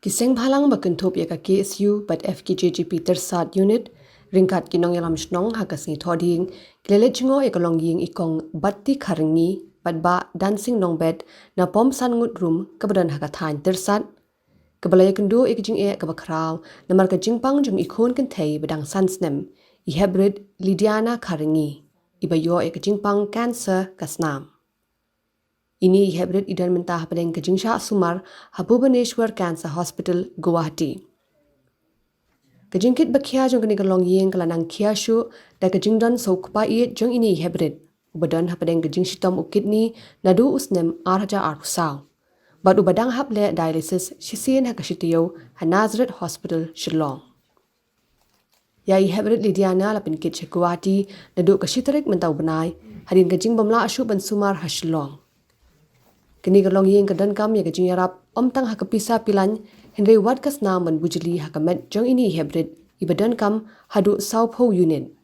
Kiseng phalang bakentop ya ka KSU but FKJGP tersat unit ringkat kinong yalam snong hakasni thoding klele chingo ekolong ying ikong batti kharengi batba dancing nong bed na pom san ngut room kabadan hakathain tersat kabalaya kendo ekjing e kabakraw namar ka jingpang jung ikon kan thei badang sansnem I hybrid Lidiana kharengi ibayo ekjingpang cancer kasnam Ini hybrid idan mentah padang kejingsha sumar Bhubaneswar Cancer Hospital Guwahati. Kejingkit bakhia jong kini kalong yeng kalanang khia shu da kejingdan sokpa iet jong ini hybrid. Ubadan padang kejing shitom ukidni nadu usnem arhaja arpusaw. Bad ubadang haple dialysis shisien hakashitiyo Nazareth Hospital Shillong. Yai hybrid Lidiana lapin kit Guwahati nadu kashitarik mentau benai hadin kejing bamla ashu ban sumar Shillong. Kini kalong yeng kadan kam ya kejing yarap omtang hakapisa pilan Henry Wad kasna man bujeli hakamet jong ini hybrid ibadan kam hadu Saupo unit.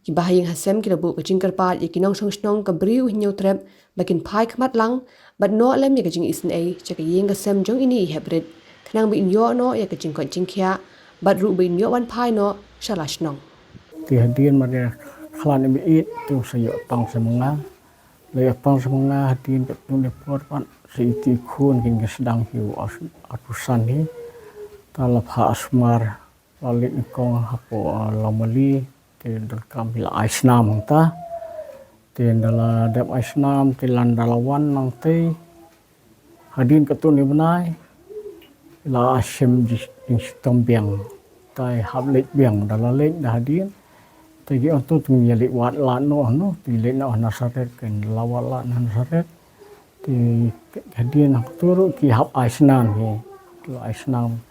Kibahayeng hasem kirabu kejing kerpat yakinong songsnong kabriu hinyo trep bakin pai kmat lang but no lem ya kejing isen ay caka yeng kasem jong ini hybrid kanang bi inyo no ya kejing kon jingkya but ru bi inyo wan pai no shalashnong. Kehadiran mereka khalan bi it tu sayo tong semunga Lepang semangat hatin ketung lepor pan seiti kun hingga sedang hiu atusan ni talap ha asmar balik ikong hapo lamali ten dalkam hila aisnam ta ten dala dep aisnam telan dalawan nang te hadin ketung ni benai la asim jing sitombiang tai hablet biang dala lek dah hadin Tegi untuk menjadi wat lano no pilih na nasaret kan lawat la nasaret di hadian aku turu ki hab aisnan he lo aisnam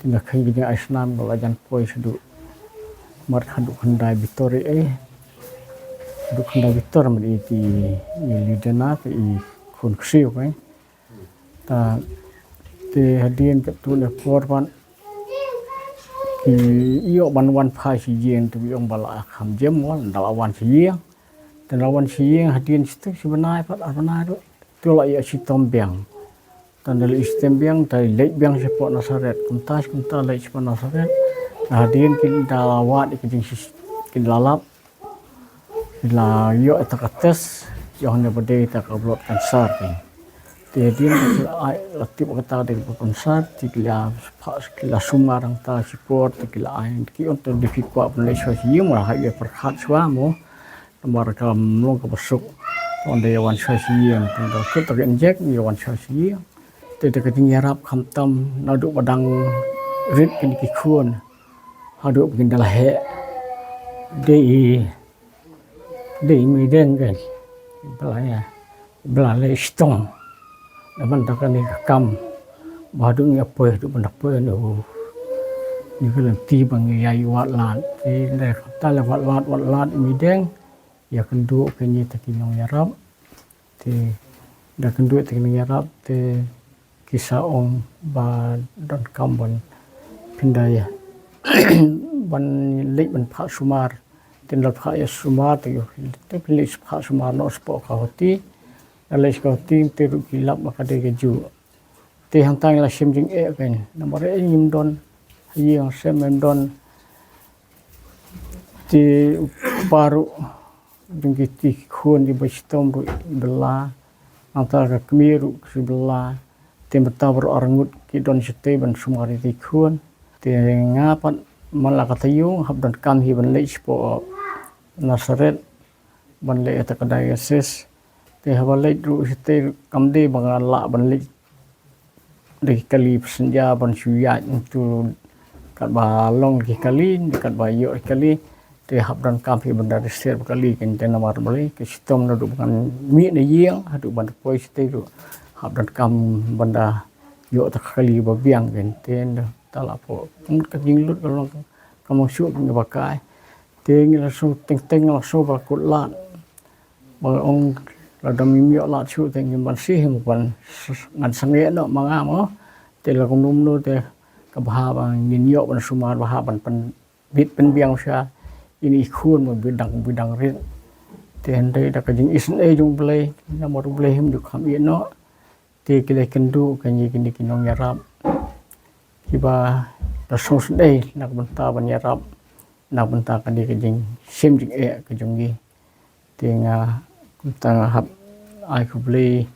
tindak khay gini aisnam lo ajan poi sedu mar khadu khandai bitori du khandai bitor mari ti lidena ti khun ksiu kai ta te hadian ke tu ne korban iyo banwan phai si yen tu yong bala kham jem wal dalawan si yen dalawan si yen hadin situ si benai pat arna do tu la ya si tombiang tan dal istembiang tai lek biang si pot nasaret kunta lek si pot nasaret hadin kin dalawat ikin si kin lalap la yo etakates yo ne bade ta kablot kan sar Jadi latip kata dari konsert tikila kila sumarang ta support tikila ain ki untuk difikwa Malaysia si mah hai perkhat swamo nomor kam long ka besuk onde yawan si yang tanda ke tak injek yawan si te te keting yarap khamtam nadu badang rit kin ki khun hadu begin dalah he dei mi den kan belaya belale stong Naman takkan ni kam badung ya poe tu benda poe no ni kalau ti bang yai wat lat ti le ta le wat lat mi deng ya kendu kenyi takinong yarap ti da kendu takinong yarap ti kisah ong ba don kam bon pindaya ban lek ban pha sumar tin la pha ya sumar ti te plik pha sumar no spo ka hoti Alas kau ting teruk kilap maka dia keju. Teh hang la sim jing kan. Nomor nyim don yang sem don ti paru jing ti khun di bestom ru bela antara kemiru sebelah tim bertabur orangut ki don sete ban sumari ti khun ti ngapan malakatayung hab don kam hi ban le spo nasaret ban le ta kadayasis te habalai ru sete kamde bangan la banlik de kali senja ban suya itu kat balong ki kali dekat bayo kali te habdan kampi benda reser kali kan te namar bali ke sistem nadu bukan mi ne yeng hadu ban poi sete ru habdan kam benda yo ta kali babiang kan te talapo ka jinglut kalau kamu syuk ni bakai te ngi langsung teng langsung bakut lat ong Lada mimi lat su te ngim ban sih ban ngan sange no manga mo te la kum num no te ka bha ba ngin yo ban sumar bha ban pen bit pen biang sha ini khun mo bidang rin te hande da ka jing isen e jung blai na mo blai him du kham ye no te kile kendu kan ye kini kinong yarap kiba rasmus day nak benta banyarap nak benta kan dia kejing sim jing kejungi tinga benta hab ai ku beli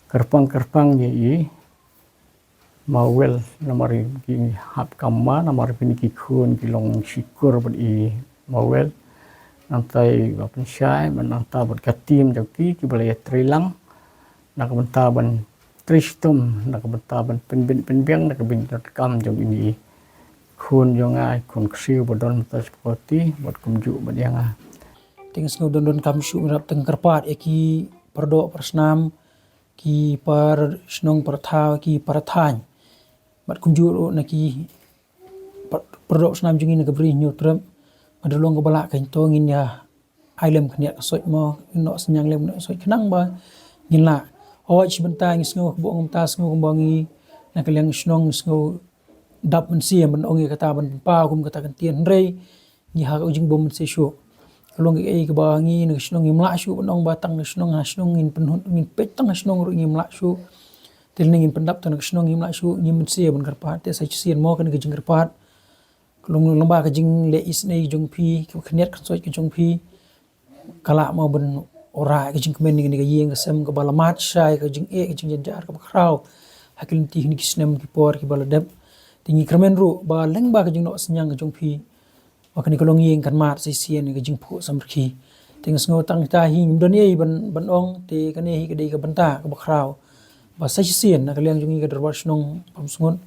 kerpang ye mawel namari ki hab kamma namari pini ki khun ki long sikur bad i mawel nantai bapen syai menanta bad katim joki ki balai trilang nak benta ban tristum nak benta ban penbiang nak bin kam jong ini khun jong ai khun kriu bodon mata seperti bad kumju bad yang Tengah snow don kam syu rap teng kerpat eki perdo persnam ki par snong perthau ki parthany mat kunjur na ki perdo snam jungin ke bri nyutrem madulong ke balak kan to ngin ya ailem khniat soi mo no senyang lem no soi khnang ba ngin la oi sebentar ngis ngo bo ngom ta ngo bangi na keleng snong ngo dap men sia men ongi kata ban pa kum kata kan tien rei ni ha ujing bom se syu long ke ke bangi ne snong imla syu nong batang snong ha snong ngin penhun ngin petang snong ru ngin mla syu tel ngin pendap tan snong imla syu ngin men sia ban karpat te sa sien mo kan ke jing karpat long lomba ke jing le is nei jong pi ke khniat kan soi ke jong pi kala mo ben ora ke jing kemen ni ke yeng ke sem ke balamat sai ke jing ke jing jar ke kraw hakil ti ni kisnem ki por ki baladep tingi kremen ru ba leng ba ke jing no senyang ke jong pi wakani kolong yeng kan mat sai sien ke jing phu samrki ting sngo tang ta hi don ye ban ong te kan hi ke dei ke banta ke kraw ba sai sien na ke leng jong ke darwas nong pam sungun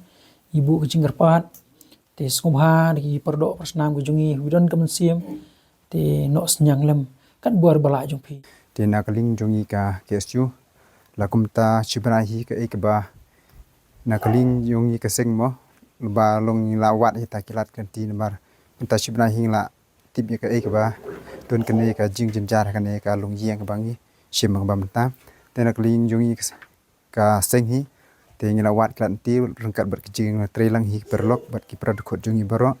ibu ke jing karpat te skumha di perdo persnam ke jong widon ke siem te no senyang lem kan buar bala jong pi te nakaling jongi ka kesu lakumta chibrahi ka ekba nakaling jongi ka sengmo ba long lawat hita kilat kanti namar unta chibrahi la tip ka ekba don kene ka jing jinjar kane ka long yang bangi shimang bamta te nakaling jongi ka senghi te ngilawat kanti rengkat berkejing trelang hi perlok bat ki pradukot jongi baro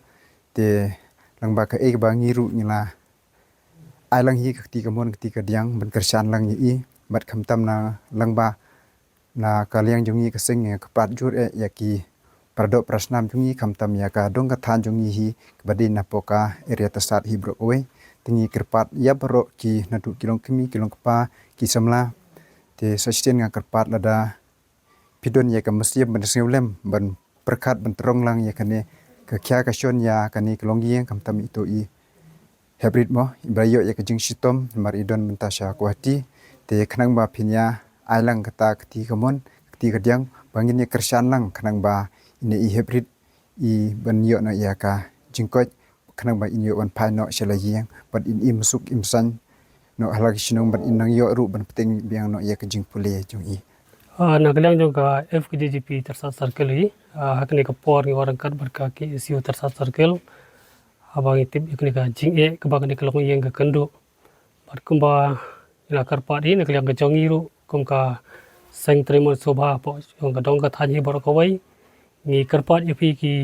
te langba ka ekba ngiru ngila ai lang hi kati kamon kati kadiang ban kersan lang yi bat khamtam na langba na kaliang jungi ka seng ka pat jur ya ki pardo prasnam jungi khamtam ya ka dong ka than jungi hi badi na poka area tasat hi bro we tingi kerpat ya bro ki nadu kilong kimi kilong pa ki samla te sasien nga kerpat lada pidon ya ka mesiem ban sewlem ban perkat ban terong lang ya kane ka kya ka shon ya kani kilong yeng khamtam itu i hybrid mo ibrayo ya kejing sitom maridon mentasha kuati te khnang ba phinya ailang kata kti kamon kti kadiang bangin ya kersan lang khnang ba ine i hybrid i banyo na ya ka jingkot khnang ba inyo wan phai no selayang but in imsuk imsan no halak sinong ban inang yo ru ban peteng biang no ya kejing pule jung i nagalang jong ka FKJGP tersat circle hi hakni ka por ni warang kat barka ki SU tersat circle abang itip ikni ka jing ke bang ni kelong yeng ka kendu bar kumba ila karpat ni nak liang ka jongiru kum ka seng tremon sobha po jong ka dong ka thanyi bar ko wai ni karpat ipi ki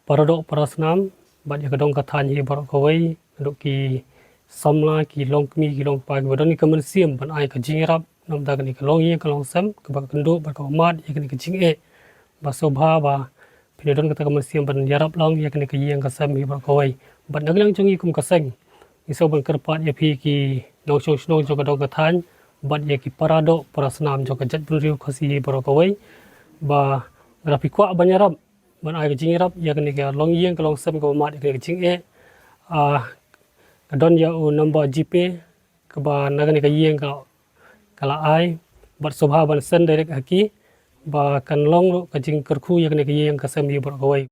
paradok parasnam bat ya ka dong ka thanyi bar ko wai dok ki samla ki longmi ki long pa ki bodon ni kamen siem ban ai ka jingrap nam da ni ka long yeng ka long sam ka ba kendu bar ko mat ikni ka jing ba sobha ba pinodon kata kamersiam ban yarap lang ya kene kiyang kasam hi barkawai ban naglang chungi kum kaseng iso ban kerpat ya phi ki no chong snong jo kadong kathan ban ya ki parado parasnam jo ka jat bunriu khasi barkawai ba rapi kwa ban yarap ban ai jing yarap ya kene ka long yeng ka long sam ka mat ya kene jing kadon ya u number gp ka ba nagani ka yeng ka kala ai bat sobha ban sen direct haki ba kan long ka jing kerkhu ya kene ka yeng kasam hi barkawai